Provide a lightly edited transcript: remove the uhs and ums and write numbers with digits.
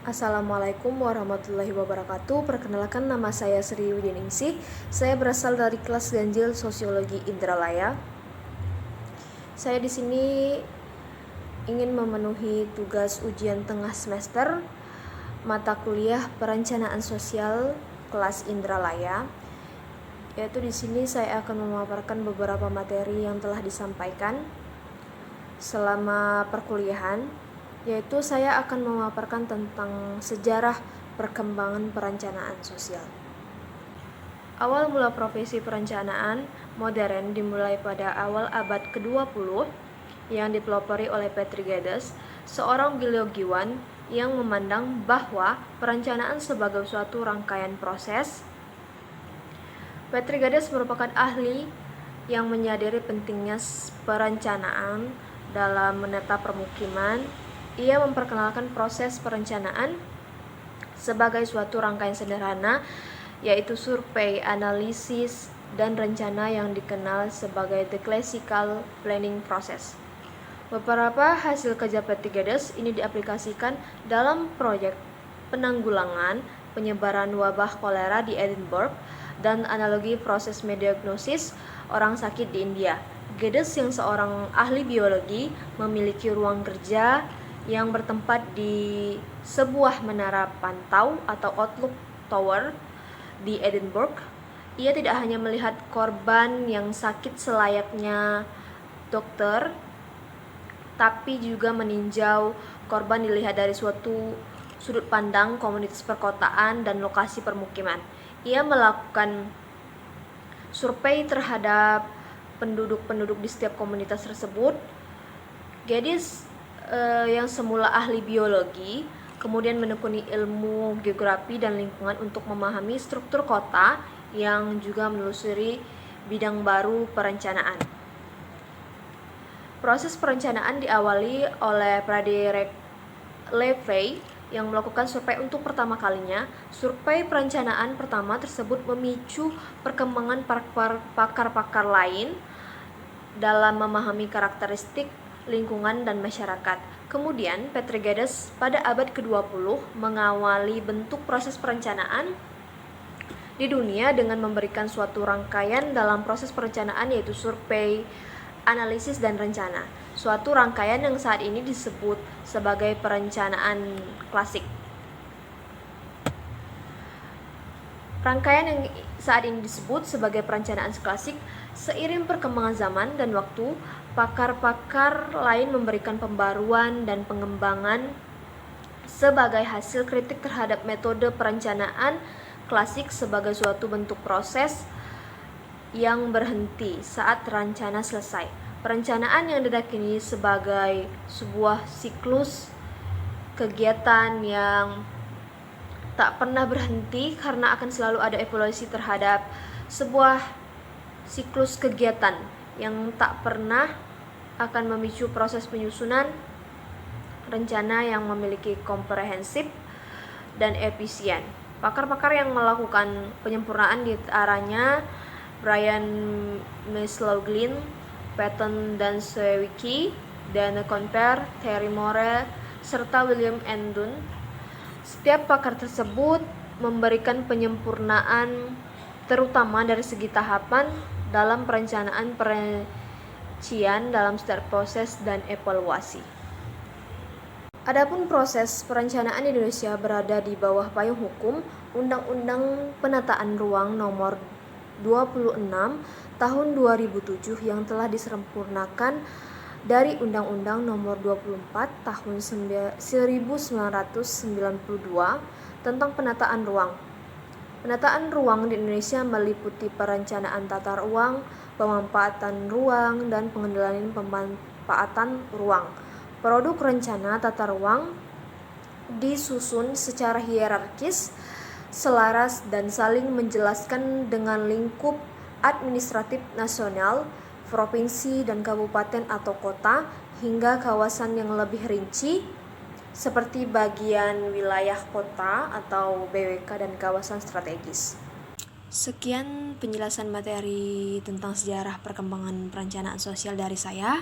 Assalamualaikum warahmatullahi wabarakatuh. Perkenalkan, nama saya Sri Widiningsih. Saya berasal dari kelas ganjil Sosiologi Indralaya. Saya di sini ingin memenuhi tugas ujian tengah semester mata kuliah Perencanaan Sosial kelas Indralaya. Yaitu di sini saya akan memaparkan beberapa materi yang telah disampaikan selama perkuliahan, yaitu saya akan memaparkan tentang sejarah perkembangan perencanaan sosial. Awal mula profesi perencanaan modern dimulai pada awal abad ke-20 yang dipelopori oleh Patrick Geddes, seorang biologiwan yang memandang bahwa perencanaan sebagai suatu rangkaian proses. Patrick Geddes merupakan ahli yang menyadari pentingnya perencanaan dalam menata permukiman. Ia memperkenalkan proses perencanaan sebagai suatu rangkaian sederhana, yaitu survei, analisis, dan rencana yang dikenal sebagai the classical planning process. Beberapa hasil kerja Patrick Geddes ini diaplikasikan dalam proyek penanggulangan penyebaran wabah kolera di Edinburgh dan analogi proses mendiagnosis orang sakit di India. Geddes yang seorang ahli biologi memiliki ruang kerja yang bertempat di sebuah menara pantau atau outlook tower di Edinburgh. Ia tidak hanya melihat korban yang sakit selayaknya dokter, tapi juga meninjau korban dilihat dari suatu sudut pandang komunitas perkotaan dan lokasi permukiman. Ia melakukan survei terhadap penduduk-penduduk di setiap komunitas tersebut. Geddes yang semula ahli biologi kemudian menekuni ilmu geografi dan lingkungan untuk memahami struktur kota yang juga menelusuri bidang baru perencanaan. Proses perencanaan diawali oleh Frederick Levy yang melakukan survei untuk pertama kalinya. Survei perencanaan pertama tersebut memicu perkembangan pakar-pakar lain dalam memahami karakteristik lingkungan dan masyarakat. Kemudian Patrick Geddes pada abad ke-20 mengawali bentuk proses perencanaan di dunia dengan memberikan suatu rangkaian dalam proses perencanaan, yaitu survei, analisis, dan rencana. Suatu rangkaian yang saat ini disebut sebagai perencanaan klasik. Rangkaian yang saat ini disebut sebagai perencanaan klasik, seiring perkembangan zaman dan waktu, pakar-pakar lain memberikan pembaruan dan pengembangan sebagai hasil kritik terhadap metode perencanaan klasik sebagai suatu bentuk proses yang berhenti saat rencana selesai. Perencanaan yang diyakini sebagai sebuah siklus kegiatan yang tak pernah berhenti karena akan selalu ada evaluasi terhadap sebuah siklus kegiatan yang tak pernah akan memicu proses penyusunan rencana yang memiliki komprehensif dan efisien. Pakar-pakar yang melakukan penyempurnaan di antaranya Brian McLaughlin, Patton Dansewicz, Dana Confer, Terry Moore, serta William N. Dunn. Setiap pakar tersebut memberikan penyempurnaan terutama dari segi tahapan dalam perencanaan perincian dalam setiap proses dan evaluasi. Adapun proses perencanaan di Indonesia berada di bawah payung hukum Undang-Undang Penataan Ruang Nomor 26 Tahun 2007 yang telah disempurnakan dari Undang-Undang Nomor 24 Tahun 1992 tentang penataan ruang. Penataan ruang di Indonesia meliputi perencanaan tata ruang, pemanfaatan ruang, dan pengendalian pemanfaatan ruang. Produk rencana tata ruang disusun secara hierarkis, selaras, dan saling menjelaskan dengan lingkup administratif nasional, provinsi dan kabupaten atau kota, hingga kawasan yang lebih rinci seperti bagian wilayah kota atau BWK dan kawasan strategis. Sekian penjelasan materi tentang sejarah perkembangan perencanaan sosial dari saya.